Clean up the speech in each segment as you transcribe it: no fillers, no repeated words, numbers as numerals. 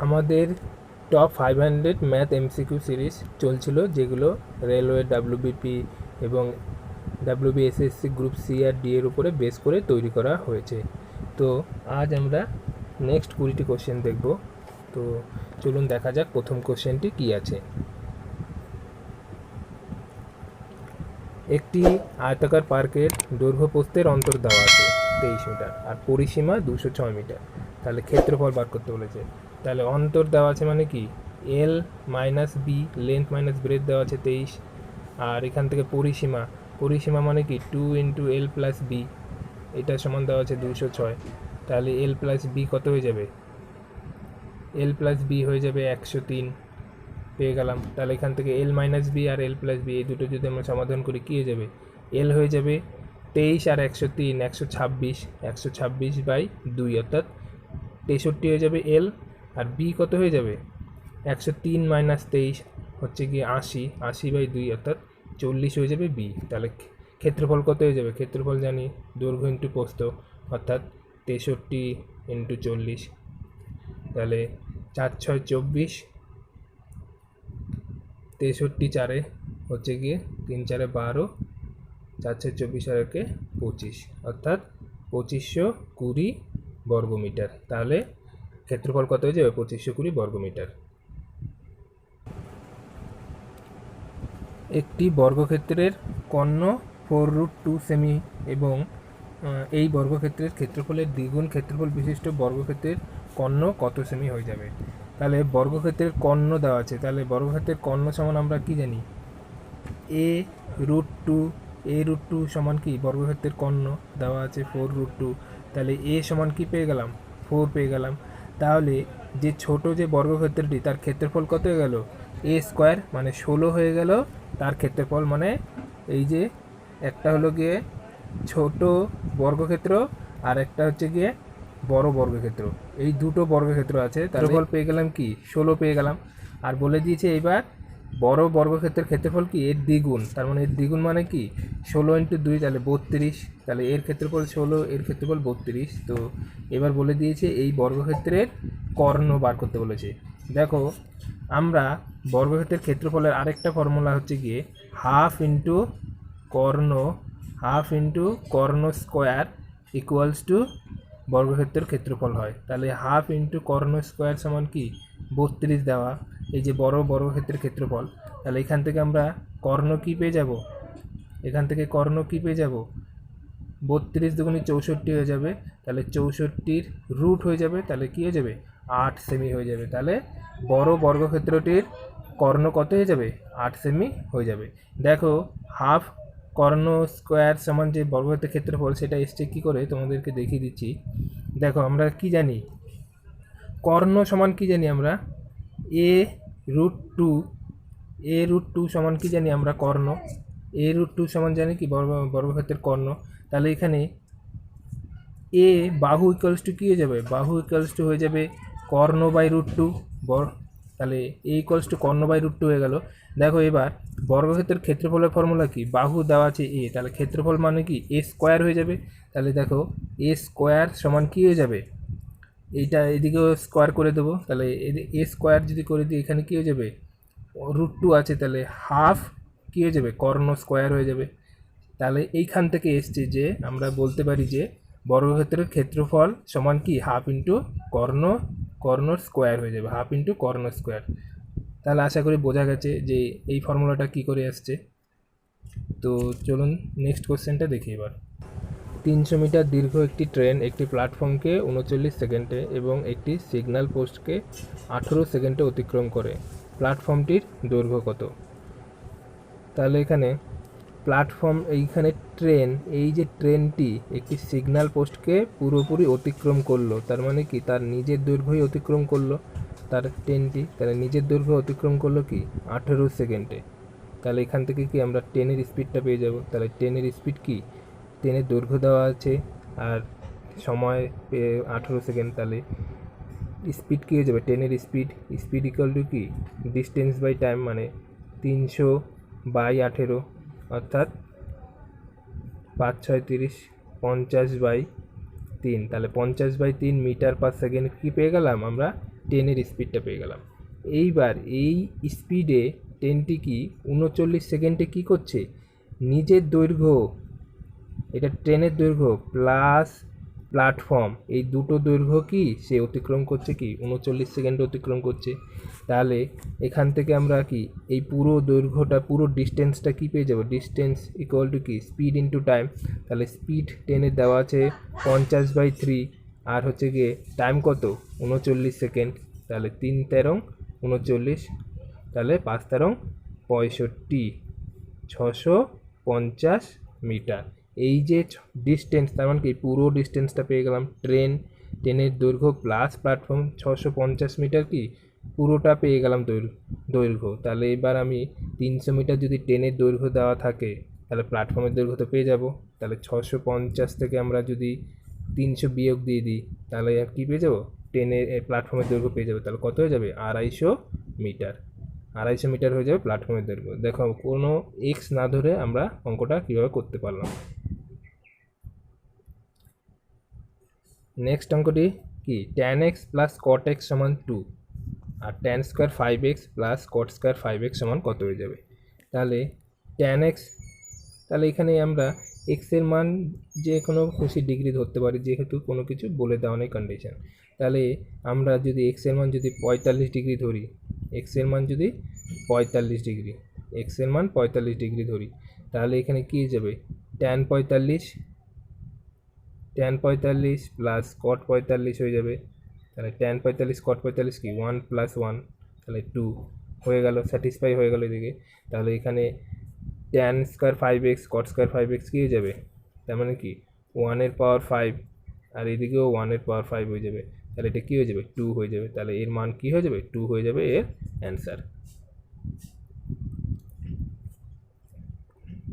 আমাদের top 500 math MCQ series চলছিল, যেগুলো রেলওয়ে, ডাব্লিউবিপি এবং ডাব্লিউবিএসএসসি গ্রুপ সি আর ডি এর উপরে বেস করে তৈরি করা হয়েছে। তো আজ আমরা নেক্সট 20টি কোশ্চেন দেখব। তো চলুন দেখা যাক প্রথম কোশ্চেনটি কী আছে। একটি আয়তাকার পার্কের দৈর্ঘ্য প্রস্থের অন্তর দেওয়া আছে 23 মিটার আর পরিসীমা 206 মিটার। তাহলে ক্ষেত্রফল বার করতে বলেছে। তাহলে অন্তর দেওয়া আছে মানে কি, L minus B, length minus breadth দেওয়া আছে 23। আর এখান থেকে পরিসীমা মানে কি 2 ইন্টু এল প্লাস বি, এটা সমান দেওয়া আছে 206। তাহলে এল প্লাস বি কত হয়ে যাবে, এল প্লাস বি হয়ে যাবে 103, পেয়ে গেলাম। তাহলে এখান থেকে এল মাইনাস বি আর এল প্লাস বি এই দুটো যদি আমরা সমাধান করি কী হয়ে যাবে, এল হয়ে যাবে 23 আর 103 126 বাই 2, অর্থাৎ 63 হয়ে যাবে এল। আর বি কত হয়ে যাবে, 103 মাইনাস 23 হচ্ছে গিয়ে 80 বাই 2, অর্থাৎ 40 হয়ে যাবে বি। তাহলে ক্ষেত্রফল কত হয়ে যাবে, ক্ষেত্রফল জানি দৈর্ঘ্য ইন্টু প্রস্থ, অর্থাৎ 63 ইন্টু 40। তাহলে 4 6 24, 63 4 হচ্ছে গিয়ে 3 4 12, 4 6 24 আর 1 25, অর্থাৎ 2520 বর্গমিটার। তাহলে ক্ষেত্রফল কত হয়ে যাবে, 2520 বর্গমিটার। একটি বর্গক্ষেত্রের কর্ণ 4√2 সেমি এবং এই বর্গক্ষেত্রের ক্ষেত্রফলের দ্বিগুণ ক্ষেত্রফল বিশিষ্ট বর্গক্ষেত্রের কর্ণ কত সেমি হয়ে যাবে। তাহলে বর্গক্ষেত্রের কর্ণ দেওয়া আছে, তাহলে বর্গক্ষেত্রের কর্ণ সমান আমরা কি জানি, a√2 সমান কি, বর্গক্ষেত্রের কর্ণ দেওয়া আছে 4√2, তাহলে a সমান কি পেয়ে গেলাম, 4 পেয়ে গেলাম। তাহলে যে ছোট যে বর্গক্ষেত্রটি তার ক্ষেত্রফল কত হয়ে গেল, a স্কোয়ার মানে 16 হয়ে গেল তার ক্ষেত্রফল। মানে এই যে একটা হলো গিয়ে ছোট বর্গক্ষেত্র আর একটা হচ্ছে গিয়ে বড় বর্গক্ষেত্র, এই দুটো বর্গক্ষেত্র আছে, তার ফল পেয়ে গেলাম কি 16 পেয়ে গেলাম। আর বলে দিয়েছে এবার বড় বর্গক্ষেত্রের ক্ষেত্রফল কি, এর দ্বিগুণ, তার মানে এর দ্বিগুণ মানে কি 16 ইন্টু 2, তাহলে 32। তাহলে এর ক্ষেত্রফল 16, এর ক্ষেত্রফল 32। তো এবার বলে দিয়েছে এই বর্গক্ষেত্রের কর্ণ বার করতে বলেছে। দেখো আমরা বর্গক্ষেত্রের ক্ষেত্রফলের আরেকটা ফর্মুলা হচ্ছে গিয়ে half into Karna square equals to বর্গক্ষেত্রের ক্ষেত্রফল হয়। তাহলে হাফ ইন্টু কর্ণ স্কোয়ার সমান কি 32 দেওয়া, এই যে বড় বর্গক্ষেত্রের ক্ষেত্রফল। তাহলে এখান থেকে আমরা কর্ণ কী পেয়ে যাব, 32 দুগুণে 64 হয়ে যাবে। তাহলে 64 রুট হয়ে যাবে, তাহলে কী হয়ে যাবে 8 সেমি হয়ে যাবে। তাহলে বড় বর্গক্ষেত্রটির কর্ণ কত হয়ে যাবে, 8 সেমি হয়ে যাবে। দেখো হাফ কর্ণ স্কোয়ার সমান যে বর্গক্ষেত্রের ক্ষেত্রফল সেটা এসছে কী করে তোমাদেরকে দেখিয়ে দিচ্ছি। দেখো আমরা কি জানি, কর্ণ সমান কি জানি আমরা, a√2 সমান কি জানি আমরা, কর্ণ a√2 সমান জানি কি বর্গক্ষেত্রের কর্ণ। তাহলে এখানে এ বাহু ইকুয়ালস টু কী হয়ে যাবে, বাহু ইকুয়ালস টু হয়ে যাবে কর্ণ বাই √2, তাহলে এ ইকুয়ালস টু কর্ণ বাই √2 হয়ে গেল। দেখো এবার বর্গক্ষেত্রের ক্ষেত্রফলের ফর্মুলা কি, বাহু দেওয়া আছে এ, তাহলে ক্ষেত্রফল মানে কি এ স্কোয়ার হয়ে যাবে। তাহলে দেখো এ স্কোয়ার সমান কী হয়ে যাবে, এইটা এদিকেও স্কোয়ার করে দেবো, তাহলে এ স্কোয়ার যদি করে দিই এখানে কী হয়ে যাবে, √2 আছে, তাহলে হাফ কী হয়ে যাবে, কর্ণ স্কোয়ার হয়ে যাবে। তাহলে এইখান থেকে এসছে যে আমরা বলতে পারি যে বর্গক্ষেত্রের ক্ষেত্রফল সমান কি হাফ ইন্টু কর্ণ স্কোয়ার হয়ে যাবে, হাফ ইন্টু কর্ণ স্কোয়ার। তাহলে আশা করি বোঝা গেছে যে এই ফর্মুলাটা কি করে আসছে। তো চলুন নেক্সট কোশ্চেনটা দেখি এবার। 300 মিটার দীর্ঘ একটি ট্রেন একটি প্ল্যাটফর্মকে 39 সেকেন্ডে এবং একটি সিগন্যাল পোস্টকে 18 সেকেন্ডে অতিক্রম করে, প্ল্যাটফর্মটির দৈর্ঘ্য কত। তাহলে এখানে প্ল্যাটফর্ম, এইখানে ট্রেন, এই যে ট্রেনটি একটি সিগন্যাল পোস্টকে পুরোপুরি অতিক্রম করলো, তার মানে কি তার নিজের দৈর্ঘ্যই অতিক্রম করলো, তার ট্রেনটি তার নিজের দৈর্ঘ্য অতিক্রম করলো কি 18 সেকেন্ডে। তাহলে এখান থেকে কি আমরা ট্রেনের স্পিডটা পেয়ে যাব। তাহলে ট্রেনের স্পিড কি, ট্রেনের দৈর্ঘ্য দেওয়া আছে আর সময় 18 সেকেন্ড, তাহলে স্পিড কী হয়ে যাবে, ট্রেনের স্পিড ইকুয়াল টু কি ডিস্টেন্স বাই টাইম, মানে 300 বাই 18, অর্থাৎ 5 6 30, 50 বাই 3, তাহলে 50/3 মিটার পার সেকেন্ড কী পেয়ে গেলাম আমরা? ট্রেনের স্পিডটা পেয়ে গেলাম। এইবার এই স্পিডে ট্রেনটি কি 39 সেকেন্ডে কী করছে? নিজের দৈর্ঘ্য, এটা ট্রেনের দৈর্ঘ্য প্লাস প্ল্যাটফর্ম, এই দুটো দৈর্ঘ্য কি সে অতিক্রম করছে, কি 39 সেকেন্ড অতিক্রম করছে। তাহলে এখান থেকে আমরা কি এই পুরো দৈর্ঘ্যটা, পুরো ডিস্টেন্সটা কি পেয়ে যাব? ডিস্টেন্স ইকুয়াল টু কি স্পিড ইন্টু টাইম। তাহলে স্পিড ট্রেনের দেওয়া আছে 50/3, আর হচ্ছে গিয়ে টাইম কত? 39 সেকেন্ড। তাহলে 3 তেরং 39, তাহলে 5 তেরং 65, 650 মিটার। এই যে ডিস্টেন্স, তার মানে কি পুরো ডিস্টেন্সটা পেয়ে গেলাম। ট্রেনের দৈর্ঘ্য প্লাস প্ল্যাটফর্ম 650 মিটার, কি পুরোটা পেয়ে গেলাম দৈর্ঘ্য। তাহলে এবার আমি 300 মিটার যদি ট্রেনের দৈর্ঘ্য দেওয়া থাকে, তাহলে প্ল্যাটফর্মের দৈর্ঘ্য তো পেয়ে যাব। তাহলে 650 থেকে আমরা যদি 300 বিয়োগ দিয়ে দিই, তাহলে কী পেয়ে যাবো? ট্রেনের প্ল্যাটফর্মের দৈর্ঘ্য পেয়ে যাবে। তাহলে কত হয়ে যাবে? 250 মিটার। 250 মিটার হয়ে যাবে প্ল্যাটফর্মের দৈর্ঘ্য। দেখো কোনো এক্স না ধরে আমরা অঙ্কটা কীভাবে করতে পারলাম। নেক্সট অঙ্কটি কি? tan x plus cot x সমান 2, আর tan square 5x plus cot square 5x সমান কত হয়ে যাবে? তাহলে tan x, তাহলে এখানে আমরা এক্সের মান যে কোনো খুশি ডিগ্রি ধরতে পারি, যেহেতু কোনো কিছু বলে দেওয়া নেই কন্ডিশন। তাহলে আমরা যদি এক্সের মান যদি 45 ডিগ্রি ধরি, এক্সের মান যদি 45 ডিগ্রি, এক্সের মান 45 ডিগ্রি ধরি, তাহলে এখানে কী যাবে? tan 45 প্লাস cot 45 হয়ে যাবে। তাহলে tan 45 cot 45 কি 1 + 1, তাহলে 2 হয়ে গেল, স্যাটিসফাই হয়ে গেল এদিকে। তাহলে এখানে tan square 5x cot square 5x কী হয়ে যাবে? তার মানে কি 1 × 5, আর এদিকেও 1 × 5 হয়ে যাবে। তাহলে এটা কী হয়ে যাবে? 2 হয়ে যাবে। তাহলে এর মান কী হয়ে যাবে? 2 হয়ে যাবে এর অ্যান্সার।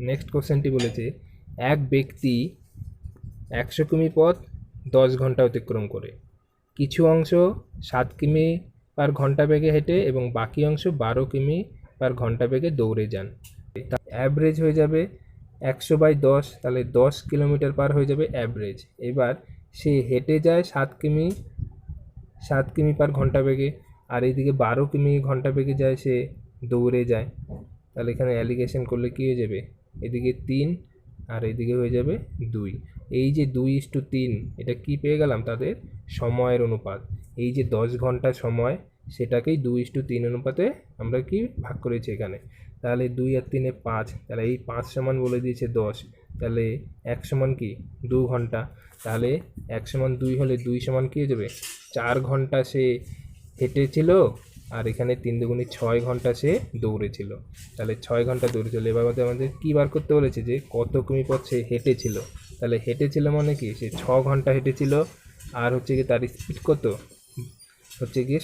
নেক্সট কোশ্চেনটি বলেছে, এক ব্যক্তি 100 কিমি পথ 10 ঘন্টা অতিক্রম করে, কিছু অংশ 7 কিমি পার ঘন্টা বেগে হেঁটে এবং বাকি অংশ 12 কিমি পার ঘন্টা বেগে দৌড়ে যান। অ্যাভারেজ হয়ে যাবে 100/10, তাহলে 10 কিলোমিটার পার হয়ে যাবে অ্যাভারেজ। এবার সে হেঁটে যায় 7 কিমি পার ঘন্টা বেগে, আর এইদিকে 12 কিমি ঘন্টা বেগে যায় সে দৌড়ে যায়। তাহলে এখানে অ্যালিগেশন করলে কী হয়ে যাবে? এদিকে 3 আর এদিকে হয়ে যাবে 2। এই যে 2:3, এটা কি পেয়ে গেলাম? তাদের সময়ের অনুপাত। এই যে 10 ঘন্টা সময়, সেটাকেই 2:3 অনুপাতে আমরা কি ভাগ করেছি এখানে। তাহলে 2 আর 3 5, তাহলে এই 5 সমান বলে দিয়েছে 10, তাহলে 1 সমান কি 2 ঘন্টা। তাহলে 1 সমান 2 হলে 2 সমান কী হয়ে যাবে? 4 ঘন্টা সে হেঁটেছিল, আর এখানে 3 দুগুণে 6 ঘন্টা সে দৌড়েছিল। তাহলে 6 ঘন্টা দৌড়েছিল। এবার আমাদের কী বার করতে বলেছে? যে কত কিমি পথ সে হেঁটেছিল। তাহলে হেঁটেছিল মানে কি সে 6 ঘন্টা হেঁটেছিল, আর হচ্ছে কি তার স্পিড কত? হচ্ছে গিয়ে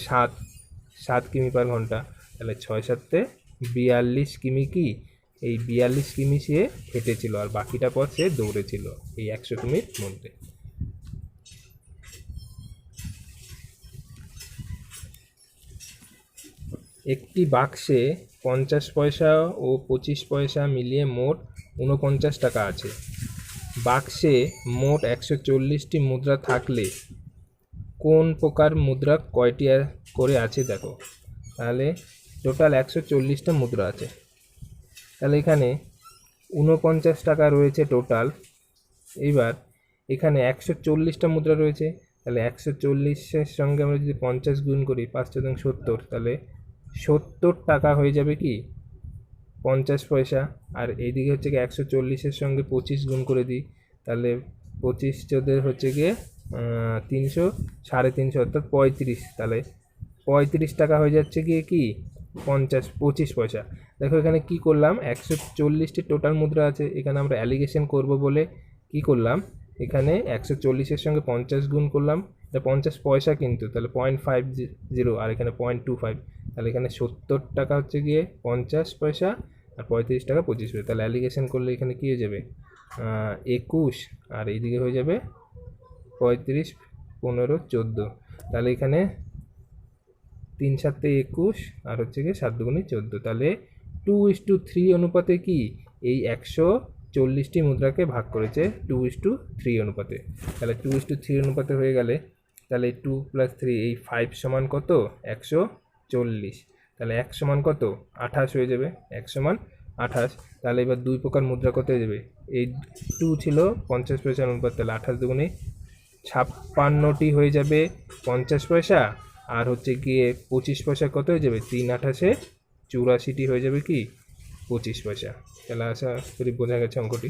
7 কিমি পার ঘন্টা। তাহলে 6 7 42 কিমি, কি এই 42 কিমি সে হেঁটেছিল, আর বাকিটা পথ সে দৌড়েছিল এই 100 কিমির মধ্যে। একটি বাক্সে 50 পয়সা ও 25 পয়সা মিলিয়ে মোট 49 টাকা আছে। বাক্সে মোট 140টি মুদ্রা থাকলে কোন প্রকার মুদ্রা কয়টি করে আছে দেখো। তাহলে টোটাল 140টা মুদ্রা আছে। তাহলে এখানে 49 টাকা রয়েছে টোটাল। এইবার এখানে 140টা মুদ্রা রয়েছে, তাহলে 140-এর সঙ্গে আমরা যদি 50 গুণ করি, 5 × 70, তাহলে 70 টাকা হয়ে যাবে কি 50 পয়সা। আর এইদিকে হচ্ছে কি 140-এর সঙ্গে 25 গুণ করে দিই, তাহলে 25 14 হচ্ছে গিয়ে 300, 350, অর্থাৎ 35। তাহলে 35 টাকা হয়ে যাচ্ছে গিয়ে কি 25 পয়সা। দেখো এখানে কি করলাম, 140টি টোটাল মুদ্রা আছে, এখানে আমরা অ্যালিগেশন করব বলে কি করলাম, এখানে 140-এর সঙ্গে 50 গুণ করলাম, এটা 50 পয়সা কিন্তু, তাহলে 0.50, আর এখানে 0.25, তাহলে এখানে 70 টাকা হচ্ছে গিয়ে 50 পয়সা, আর 35 টাকা 25 পয়সা। তাহলে অ্যালিগেশন করলে এখানে কী হয়ে যাবে? 21, আর এইদিকে হয়ে যাবে 35, 15, 14। তাহলে এখানে 3 7 21, আর হচ্ছে গিয়ে 7 দুগুণে 14। তাহলে 2:3 অনুপাতে কি এই 40টি মুদ্রাকে ভাগ করেছে 2:3 অনুপাতে। তাহলে 2:3 অনুপাতে হয়ে গেলে তাহলে 2 + 3 এই 5 সমান কত? 140। তাহলে 1 সমান কত? 28 হয়ে যাবে। 1 সমান 28। তাহলে এবার দুই প্রকার মুদ্রা কত হয়ে যাবে? এই 2 ছিল 50 পয়সার অনুপাত, তাহলে 28 দুগুণে 56টি হয়ে যাবে 50 পয়সা, আর হচ্ছে গিয়ে 25 পয়সা কত হয়ে যাবে? 3 28-এ 84টি হয়ে যাবে কি 25 পয়সা। তাহলে আশা করি বোঝা গেছে অঙ্কটি।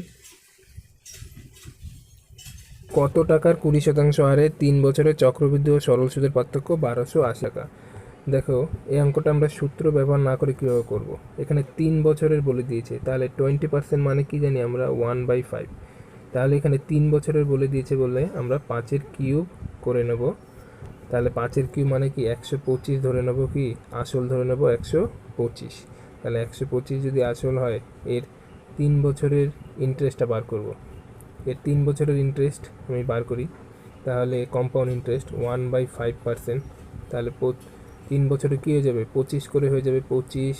কত টাকার 20% হারে 3 বছরের চক্রবৃদ্ধি ও সরল সুদের পার্থক্য? 1280 টাকা। দেখো এই অঙ্কটা আমরা সূত্র ব্যবহার না করে কীভাবে করব। এখানে 3 বছরের বলে দিয়েছে, তাহলে 20% মানে কি জানি আমরা 1/5। তাহলে এখানে 3 বছরের বলে দিয়েছে বলে আমরা 5-এর কিউব করে নেব। তাহলে 5-এর কিউব মানে কি 125 ধরে নেব, কি আসল ধরে নেব 125। তাহলে 125 যদি আসল হয়, এর 3 বছরের ইন্টারেস্টটা বার করব। এর 3 বছরের ইন্টারেস্ট আমি বার করি, তাহলে কম্পাউন্ড ইন্টারেস্ট 1/5%। তাহলে 3 বছরে কী হয়ে যাবে? 25 করে হয়ে যাবে, 25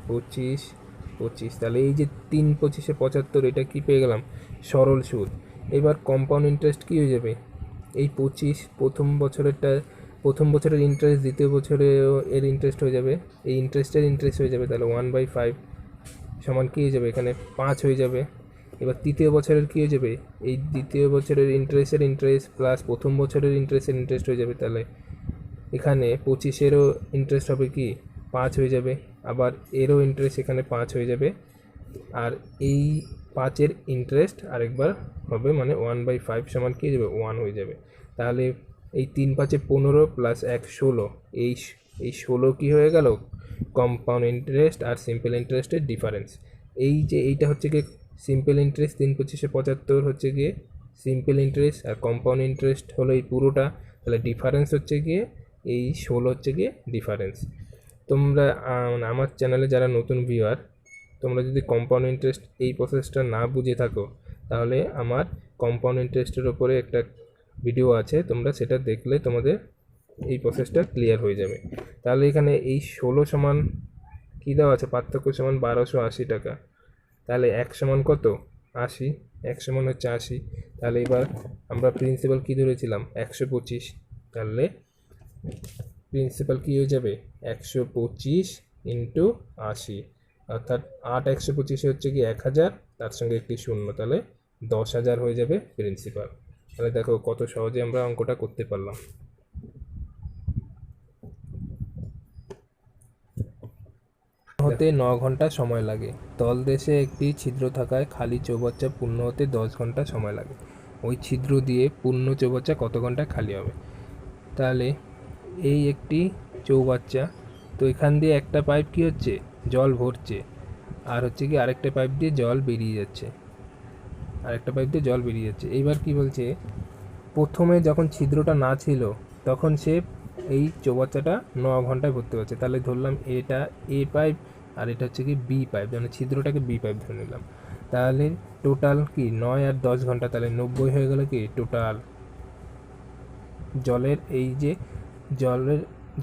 25 25। তাহলে এই যে 3 25-এ 75, এটা কি পেয়ে গেলাম? সরল সুদ। এবার কম্পাউন্ড ইন্টারেস্ট কী হয়ে যাবে? এই 25 প্রথম বছরের ইন্টারেস্ট দ্বিতীয় বছরেও এর ইন্টারেস্ট হয়ে যাবে, এই ইন্টারেস্টের ইন্টারেস্ট হয়ে যাবে। তাহলে 1/5 সমান কী হয়ে যাবে? এখানে 5 হয়ে যাবে। এবার তৃতীয় বছরের কী হয়ে যাবে? এই দ্বিতীয় বছরের ইন্টারেস্টের ইন্টারেস্ট প্লাস প্রথম বছরের ইন্টারেস্টের ইন্টারেস্ট হয়ে যাবে। তাহলে এখানে 25-এরও ইন্টারেস্ট হবে কি 5 হয়ে যাবে, আবার এরও ইন্টারেস্ট এখানে 5 হয়ে যাবে, আর এই 5-এর ইন্টারেস্ট আরেকবার হবে, মানে 1/5 সমান কী হয়ে যাবে? 1 হয়ে যাবে। তাহলে এই 3 5-এ 15 প্লাস 1 16, এই 16 কী হয়ে গেল? কম্পাউন্ড ইন্টারেস্ট আর সিম্পল ইন্টারেস্টের ডিফারেন্স। এই যে এইটা হচ্ছে গিয়ে সিম্পল ইন্টারেস্ট, 3 25-এ 75 হচ্ছে গিয়ে সিম্পল ইন্টারেস্ট, আর কম্পাউন্ড ইন্টারেস্ট হলো এই পুরোটা। তাহলে ডিফারেন্স হচ্ছে গিয়ে এই 16 হচ্ছে গিয়ে ডিফারেন্স। তোমরা আমার চ্যানেলে যারা নতুন ভিউয়ার, তোমরা যদি কম্পাউন্ড ইন্টারেস্ট এই প্রসেসটা না বুঝে থাকো, তাহলে আমার কম্পাউন্ড ইন্টারেস্টের ওপরে একটা ভিডিও আছে, তোমরা সেটা দেখলে তোমাদের এই প্রসেসটা ক্লিয়ার হয়ে যাবে। তাহলে এখানে এই 16 সমান কী দেওয়া আছে? পার্থক্য সমান 1280 টাকা। তাহলে 1 সমান কত? 80। 1 সমান হচ্ছে 80। তাহলে এবার আমরা প্রিন্সিপাল কী ধরেছিলাম? 125। তাহলে প্রিন্সিপাল কী হয়ে যাবে? 125 × 80, অর্থাৎ 8 125 হচ্ছে কি 1000, তার সঙ্গে একটি শূন্য, তাহলে 10,000 হয়ে যাবে প্রিন্সিপাল। তাহলে দেখো কত সহজে আমরা অঙ্কটা করতে পারলাম। হতে 9 ঘন্টা সময় লাগে। তলদেশে একটি ছিদ্র থাকায় খালি চৌবাচ্চা পূর্ণ হতে 10 ঘন্টা সময় লাগে। ওই ছিদ্র দিয়ে পূর্ণ চৌবাচ্চা কত ঘন্টায় খালি হবে? তাহলে এই একটি চৌবাচ্চা, তো এখান দিয়ে একটা পাইপ কি হচ্ছে? জল ভরছে, আর হচ্ছে কি আরেকটা পাইপ দিয়ে জল বেরিয়ে যাচ্ছে, এইবার কি বলছে? প্রথমে যখন ছিদ্রটা না ছিল তখন সে এই চৌবাচ্চাটা 9 ঘন্টায় ভরতে পারছে। তাহলে ধরলাম এটা এ পাইপ আর এটা হচ্ছে কি বি পাইপ, মানে ছিদ্রটাকে বি পাইপ ধরে নিলাম। তাহলে টোটাল কি 9 আর 10 ঘন্টা, তাহলে 90 হয়ে গেল কি টোটাল জলের, এই যে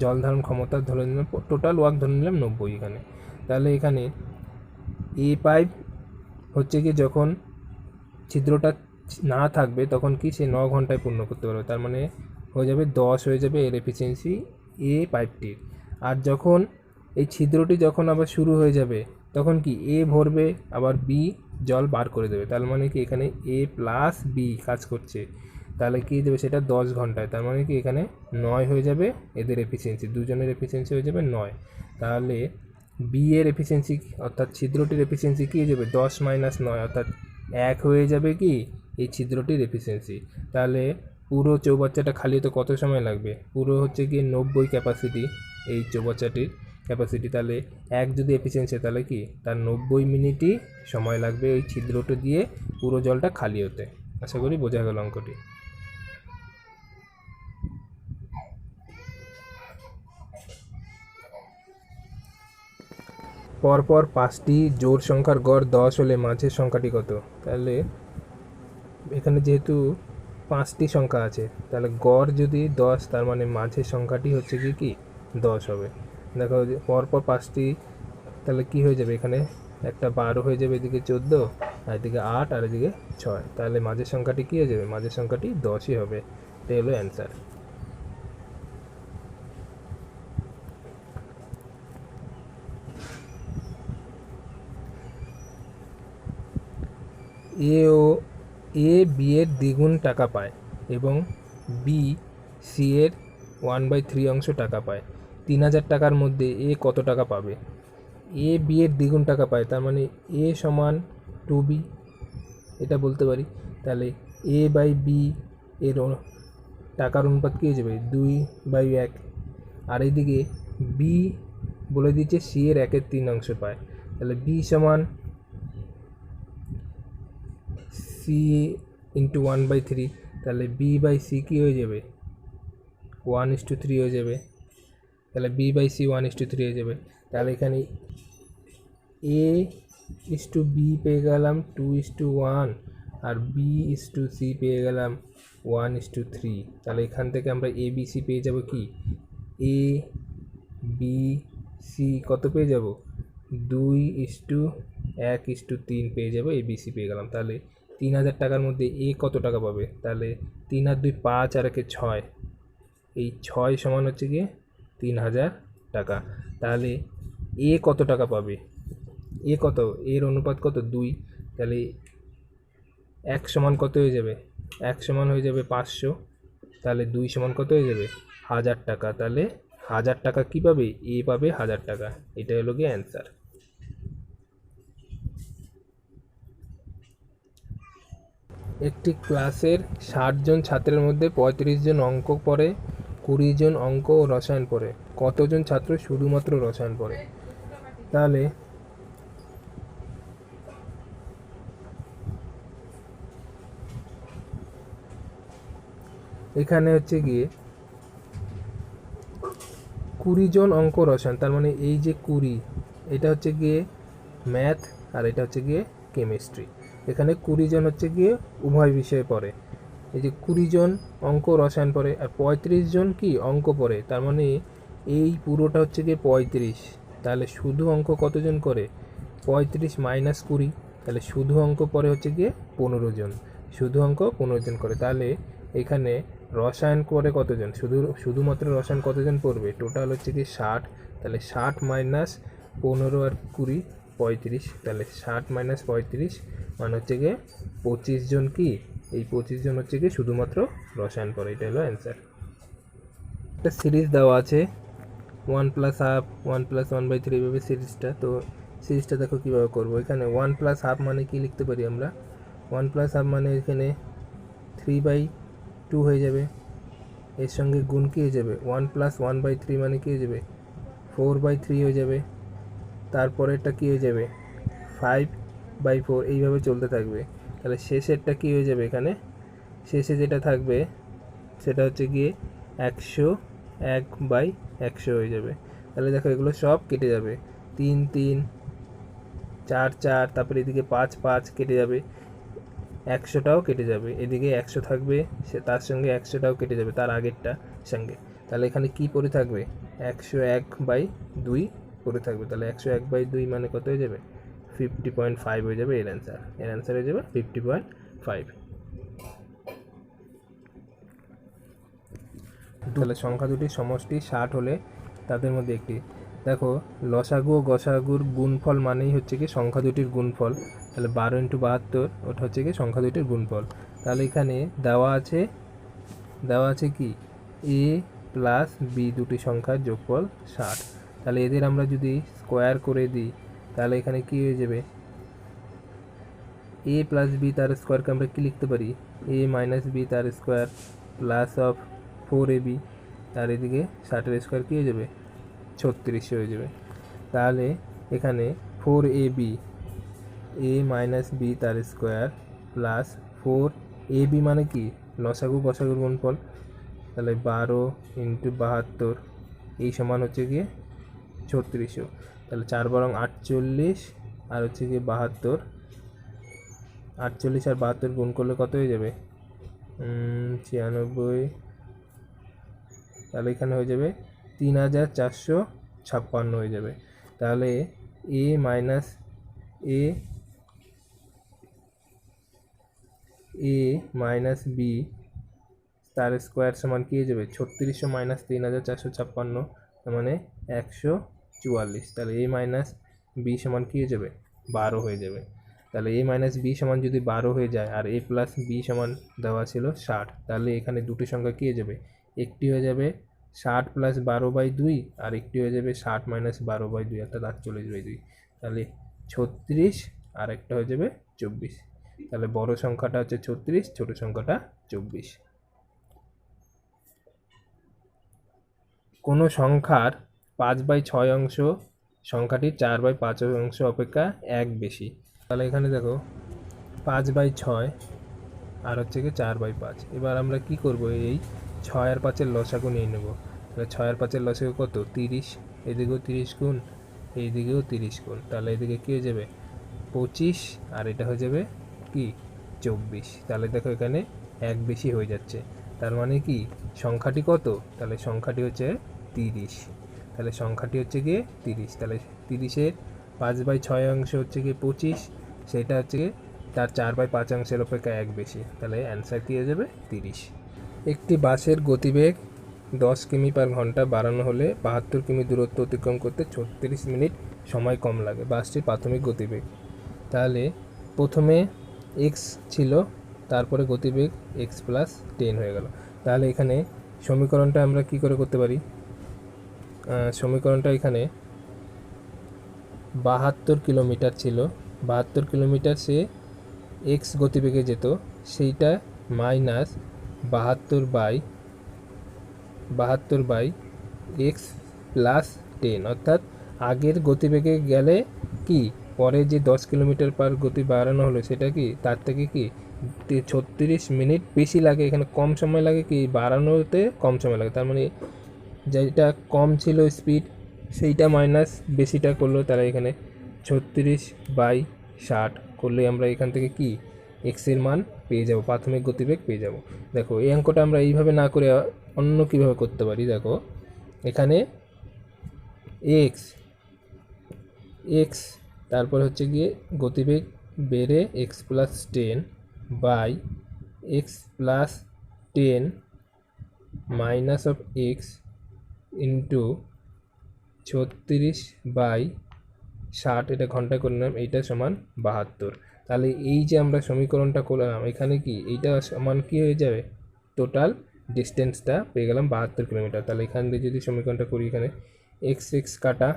জল ধারণ ক্ষমতা ধরে নিলাম, টোটাল ওয়ার্ক ধরে নিলাম 90 এখানে। তাহলে এখানে এ পাইপ হচ্ছে কি যখন ছিদ্রটা না থাকবে তখন কি সে 9 ঘন্টায় পূর্ণ করতে পারবে, তার মানে হয়ে যাবে 10 হয়ে যাবে এর এফিসিয়েন্সি এ পাইপটির। আর যখন এই ছিদ্রটি যখন আবার শুরু হয়ে যাবে তখন কি এ ভরবে, আবার বি জল বার করে দেবে, তার মানে কি এখানে এ প্লাস বি কাজ করছে। তাহলে কী দেবে সেটা 10 ঘন্টায়, তার মানে কি এখানে 9 হয়ে যাবে এদের এফিসিয়েন্সি, দুজনের এফিসিয়েন্সি হয়ে যাবে 9। তাহলে বি এর এফিসিয়েন্সি অর্থাৎ ছিদ্রটির এফিসিয়েন্সি কী হয়ে যাবে? 10 - 9, অর্থাৎ 1 হয়ে যাবে কি এই ছিদ্রটির এফিসিয়েন্সি। তাহলে পুরো চৌবাচ্চাটা খালি হতে কত সময় লাগবে? পুরো হচ্ছে কি 90 ক্যাপাসিটি এই চৌবাচ্চাটির ক্যাপাসিটি, তাহলে 1 যদি এফিসিয়েন্সি, তাহলে কি তার 90 মিনিটই সময় লাগবে ওই ছিদ্রটা দিয়ে পুরো জলটা খালি হতে। আশা করি বোঝা গেল অঙ্কটি। পরপর 5টি জোড় সংখ্যার গড় 10 হলে মাঝের সংখ্যাটি কত? তাহলে এখানে যেহেতু 5টি সংখ্যা আছে, তাহলে গড় যদি 10, তার মানে মাঝের সংখ্যাটি হচ্ছে কি 10 হবে। দেখো পরপর 5টি, তাহলে কি হয়ে যাবে? এখানে একটা 12 হয়ে যাবে, এদিকে 14, আর এদিকে 8 আর এদিকে 6, তাহলে মাঝের সংখ্যাটি কী হয়ে যাবে? মাঝের সংখ্যাটি 10ই হবে। এটাই হলো অ্যান্সার। এ বি এর দ্বিগুণ টাকা পায় এবং বি সি এর 1/3 অংশ টাকা পায়। 3000 টাকার মধ্যে এ কত টাকা পাবে? এ বি এর দ্বিগুণ টাকা পায়, তার মানে এ সমান 2b, এটা বলতে পারি। তাহলে এ বাই বি এর টাকার অনুপাত কী হয়ে যাবে? 2/1। আর এইদিকে বি বলে দিচ্ছে সি এর 1/3 অংশ পায়, তাহলে বি সমান সি ইন্টু 1/3, তাহলে বি বাই সি কী হয়ে যাবে? 1:3 হয়ে যাবে। তাহলে বি বাই সি 1:3 হয়ে যাবে। তাহলে এখানে এ ইস টু বি পেয়ে গেলাম 2:1, আর বি ইস টু সি পেয়ে গেলাম 1:3। তাহলে এখান থেকে আমরা এ বি সি পেয়ে যাব কি? এ বি সি কত পেয়ে যাব? 2:1:3 পেয়ে যাবো, এ বি সি পেয়ে গেলাম। তাহলে 3000 টাকার মধ্যে এ কত টাকা পাবে? তাহলে 3 আর 2 5 আর 1 6, এই 6 সমান হচ্ছে গিয়ে 3000 টাকা। তাহলে এ কত টাকা পাবে? এ কত? এর অনুপাত কত? 2। তাহলে 1 সমান কত হয়ে যাবে? 1 সমান হয়ে যাবে 500। তাহলে 2 সমান কত হয়ে যাবে? 1000 টাকা। তাহলে 1000 টাকা কী পাবে? এ পাবে 1000 টাকা। এটা হলো গিয়ে অ্যান্সার। একটি ক্লাসের 60 জন ছাত্রের মধ্যে 35 জন অঙ্ক পড়ে, 20 জন অঙ্ক ও রসায়ন পড়ে। কতজন ছাত্র শুধুমাত্র রসায়ন পড়ে? তাহলে এখানে হচ্ছে গিয়ে 20 জন অঙ্ক রসায়ন, তার মানে এই যে 20, এটা হচ্ছে গিয়ে ম্যাথ আর এটা হচ্ছে গিয়ে কেমিস্ট্রি। এখানে 20 জন হচ্ছে গিয়ে উভয় বিষয়ে পড়ে। এই যে 20 জন অঙ্ক রসায়ন পড়ে আর 35 জন কি অঙ্ক পড়ে, তার মানে এই পুরোটা হচ্ছে গিয়ে 35। তাহলে শুধু অঙ্ক কতজন করে? 35 মাইনাস 20, তাহলে শুধু অঙ্ক পড়ে হচ্ছে গিয়ে 15 জন। শুধু অঙ্ক 15 জন করে। তাহলে এখানে রসায়ন করে কতজন? শুধুমাত্র রসায়ন কতজন পড়বে? টোটাল হচ্ছে কি 60। তাহলে 60 মাইনাস 15 আর 20 35, তাহলে 60 মাইনাস 35 মানে হচ্ছে গিয়ে 25 জন। কি এই 25 জন হচ্ছে গিয়ে শুধুমাত্র রসায়ন পড়ে। এটা হলো অ্যান্সার। একটা সিরিজ দেওয়া আছে 1 প্লাস হাফ 1 প্লাস 1/3 এভাবে সিরিজটা। তো সিরিজটা দেখো কীভাবে করবো। এখানে 1 প্লাস হাফ মানে কি লিখতে পারি আমরা? 1 প্লাস হাফ মানে এখানে 3/2 হয়ে যাবে। এর সঙ্গে গুণ কী হয়ে যাবে? 1 প্লাস 1/3 মানে কী হয়ে যাবে? 4/3 হয়ে যাবে। তারপরেরটা কী হয়ে যাবে? 5/4, এইভাবে চলতে থাকবে। তাহলে শেষেরটা কী হয়ে যাবে? এখানে শেষে যেটা থাকবে সেটা হচ্ছে গিয়ে 101/100 হয়ে যাবে। তাহলে দেখো এগুলো সব কেটে যাবে। 3 3 4 4, তারপরে এদিকে 5 5 কেটে যাবে, 100টাও কেটে যাবে। এদিকে 100 থাকবে, সে তার সঙ্গে 100টাও কেটে যাবে তার আগেরটা সঙ্গে। তাহলে এখানে কি পড়ে থাকবে? 101/2 পড়ে থাকবে। তাহলে 101/2 মানে কত হয়ে যাবে? 50.5 হয়ে যাবে এর অ্যান্সার। এর অ্যান্সার হয়ে যাবে 50.5। তাহলে সংখ্যা দুটির সমষ্টি 60 হলে তাদের মধ্যে একটি, দেখো লসাগু ও গসাগুর গুণফল মানেই হচ্ছে কি সংখ্যা দুটির গুণফল। তাহলে 12 × 72 ওটা হচ্ছে কি সংখ্যা দুটির গুণফল। তাহলে এখানে দেওয়া আছে কি এ প্লাস বি দুটি সংখ্যার যোগফল 60। তাহলে এদের আমরা যদি স্কোয়ার করে দিই তাহলে এখানে কি হয়ে যাবে? এ প্লাস বি তার স্কোয়ারকে আমরা কী লিখতে পারি? এ মাইনাস বি তার স্কোয়ার প্লাস অফ 4ab, তার এদিকে 60-এর স্কোয়ার কী হয়ে যাবে? 36 হয়ে যাবে। তাহলে এখানে 4ab এ মাইনাস বি তার স্কোয়ার প্লাস 4ab মানে কি লসাগু গসাগুর গুণফল। তাহলে 12 × 72 এই সমান হচ্ছে গিয়ে 3600। তাহলে 4 × 48 আর হচ্ছে গিয়ে 72, 48 আর 72 গুণ করলে কত হয়ে যাবে? 96। তাহলে এখানে হয়ে যাবে 3456 হয়ে যাবে। তাহলে এ মাইনাস এ এ মাইনাস বি তার স্কোয়ার সমান কী হয়ে যাবে 3600 মাইনাস 3456, তার মানে 144। তাহলে এ মাইনাস বি সমান কী হয়ে যাবে 12 হয়ে যাবে। তাহলে এ মাইনাস বি সমান যদি 12 হয়ে যায় আর এ প্লাস বি সমান দেওয়া ছিল 60, তাহলে এখানে দুটি সংখ্যা কী হয়ে যাবে, একটি হয়ে যাবে 60 প্লাস 12/2 আর একটি হয়ে যাবে 60 মাইনাস 12/2 অর্থাৎ 48/2। তাহলে 36 আর একটা হয়ে যাবে 24। তাহলে বড় সংখ্যাটা হচ্ছে 36, ছোট সংখ্যাটা 24। কোনো সংখ্যার 5/6 অংশ সংখ্যাটির 4/5 অংশ অপেক্ষা 1 বেশি। তাহলে এখানে দেখো 5/6 আর হচ্ছে কি 4/5। এবার আমরা কি করব, এই 6 আর 5-এর লসাগু নিয়ে নেব। তাহলে 6 আর 5-এর লসাগু কত 30, এদিকেও 30 গুণ, এইদিকেও 30 গুণ, তাহলে এদিকে কী হয়ে যাবে 25 আর এটা হয়ে যাবে কি 24। তাহলে দেখো এখানে 1 বেশি হয়ে যাচ্ছে, তার মানে কি সংখ্যাটি কত, তাহলে সংখ্যাটি হচ্ছে 30। তাহলে সংখ্যাটি হচ্ছে গিয়ে 30। তাহলে 30-এর 5/6 অংশ হচ্ছে গিয়ে 25, সেটা হচ্ছে গিয়ে তার 4/5 অংশের অপেক্ষা 1 বেশি। তাহলে অ্যান্সার কী হয়ে যাবে 30। একটি বাসের গতিবেগ 10 কিমি পার ঘন্টা বাড়ানো হলে 72 কিমি দূরত্ব অতিক্রম করতে 36 মিনিট সময় কম লাগে। বাসটির প্রাথমিক গতিবেগ, তাহলে প্রথমে এক্স ছিল, তারপরে গতিবেগ এক্স প্লাস 10 হয়ে গেল। তাহলে এখানে সমীকরণটা আমরা কি করে করতে পারি, সমীকরণটা এখানে 72 কিলোমিটার ছিল, 72 কিলোমিটার সে এক্স গতিবেগে যেত, সেইটা মাইনাস 72// এক্স প্লাস 10, অর্থাৎ আগের গতিবেগে গেলে কি পরে যে 10 কিলোমিটার পার গতি বাড়ানো হলো সেটা কি তার থেকে কি 36 মিনিট বেশি লাগে, এখানে কম সময় লাগে, কি বাড়ানোতে কম সময় লাগে। তার মানে যেটা কম ছিল স্পিড সেইটা মাইনাস বেশিটা করলো, তারা এখানে 36/60 করলে আমরা এখান থেকে কি এক্সের মান পেয়ে যাব, প্রাথমিক গতিবেগ পেয়ে যাব। দেখো এই অঙ্কটা আমরা এইভাবে না করে অন্য কীভাবে করতে পারি, দেখো এখানে এক্স তারপর হচ্ছে গিয়ে গতিবেগ বেড়ে X plus 10 by X plus 10 minus of X into 36/60, এটা ঘন্টা করে নিলাম, এইটা সমান 72। তাহলে এই যে আমরা সমীকরণটা করলাম এখানে কি এইটা সমান কি হয়ে যাবে, টোটাল ডিস্টেন্সটা পেয়ে গেলাম 72 কিলোমিটার। তাহলে এখান থেকে যদি সমীকরণটা করি, এখানে এক্স কাটা,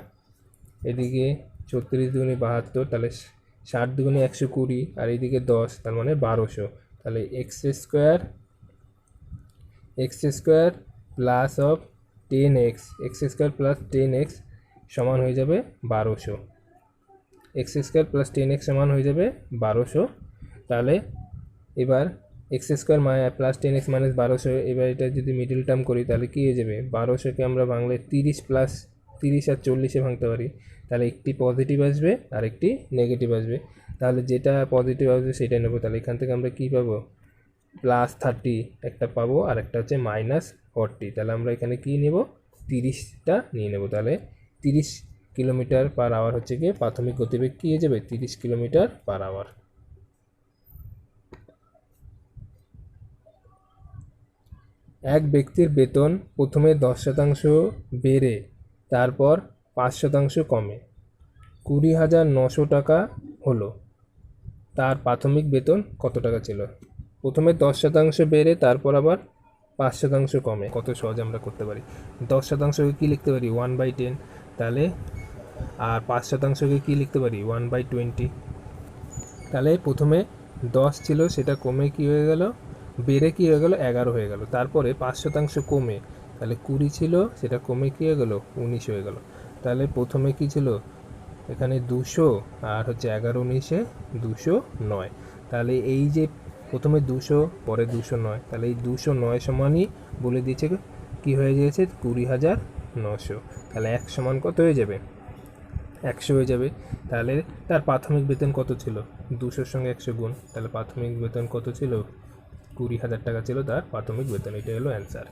এদিকে 36 দুগুণে 72, তাহলে 60 দুগুণে 120 আর এইদিকে 10, তার মানে 1200। তাহলে x square plus of 10x, x square plus 10x সমান হয়ে যাবে 1200। এক্স স্কোয়ার প্লাস 10x সমান হয়ে যাবে 1200। তাহলে এবার x square plus 10x minus 1200, এবার এটা যদি মিডল টার্ম করি তাহলে কী হয়ে যাবে, 1200কে আমরা বাংলায় 30 প্লাস 30 আর 40-এ ভাঙতে পারি, তাহলে একটি পজিটিভ আসবে আর একটি নেগেটিভ আসবে। তাহলে যেটা পজিটিভ আসবে সেটাই নেবো। তাহলে এখান থেকে আমরা কী পাবো, +30 একটা পাবো আর একটা হচ্ছে -40। তাহলে আমরা এখানে কি নেব, 30টা নিয়ে নেব। তাহলে 30 কিলোমিটার পার আওয়ার হচ্ছে গিয়ে প্রাথমিক গতিবেগ কী হয়ে যাবে 30 কিলোমিটার পার আওয়ার। এক ব্যক্তির বেতন প্রথমে 10% বেড়ে তারপর 5% কমে 20,900 টাকা হলো, তার প্রাথমিক বেতন কত টাকা ছিল। প্রথমে 10% বেড়ে তারপর আবার 5% কমে, কত সহজ আমরা করতে পারি। 10%কে কী লিখতে পারি 1/10, তাহলে আর 5%কে কী লিখতে পারি 1/20। তাহলে প্রথমে 10 ছিল সেটা কমে কী হয়ে গেল, বেড়ে কী হয়ে গেল 11 হয়ে গেল। তারপরে 5% কমে, তাহলে 20 ছিল সেটা কমে কী হয়ে গেল 19 হয়ে গেল। তাহলে প্রথমে কী ছিল এখানে 200 আর হচ্ছে 11 19-এ 209। তাহলে এই যে প্রথমে 200 পরে 209, তাহলে এই 209 সমানই বলে দিয়েছে কি হয়ে গিয়েছে 20,900। তাহলে 1 সমান কত হয়ে যাবে 100 হয়ে যাবে। তাহলে তার প্রাথমিক বেতন কত ছিল, 200-র সঙ্গে 100 গুণ, তাহলে প্রাথমিক বেতন কত ছিল 20,000 টাকা ছিল তার প্রাথমিক বেতন। এটা হলো অ্যান্সার।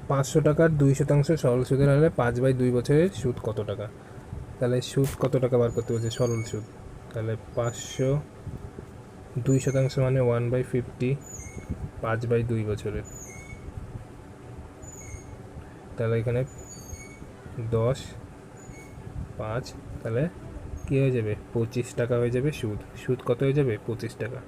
500 টাকার 2% সরল সুদের হলে 5/2 বছরের সুদ কত টাকা? তাহলে সুদ কত টাকা বার করতে বলছে, সরল সুদ। তাহলে 500, 2% মানে 1/50, 5/2 বছরের। তাহলে এখানে 10, 5, তাহলে কী হয়ে যাবে? 25 টাকা হয়ে যাবে সুদ। সুদ কত হয়ে যাবে? 25 টাকা।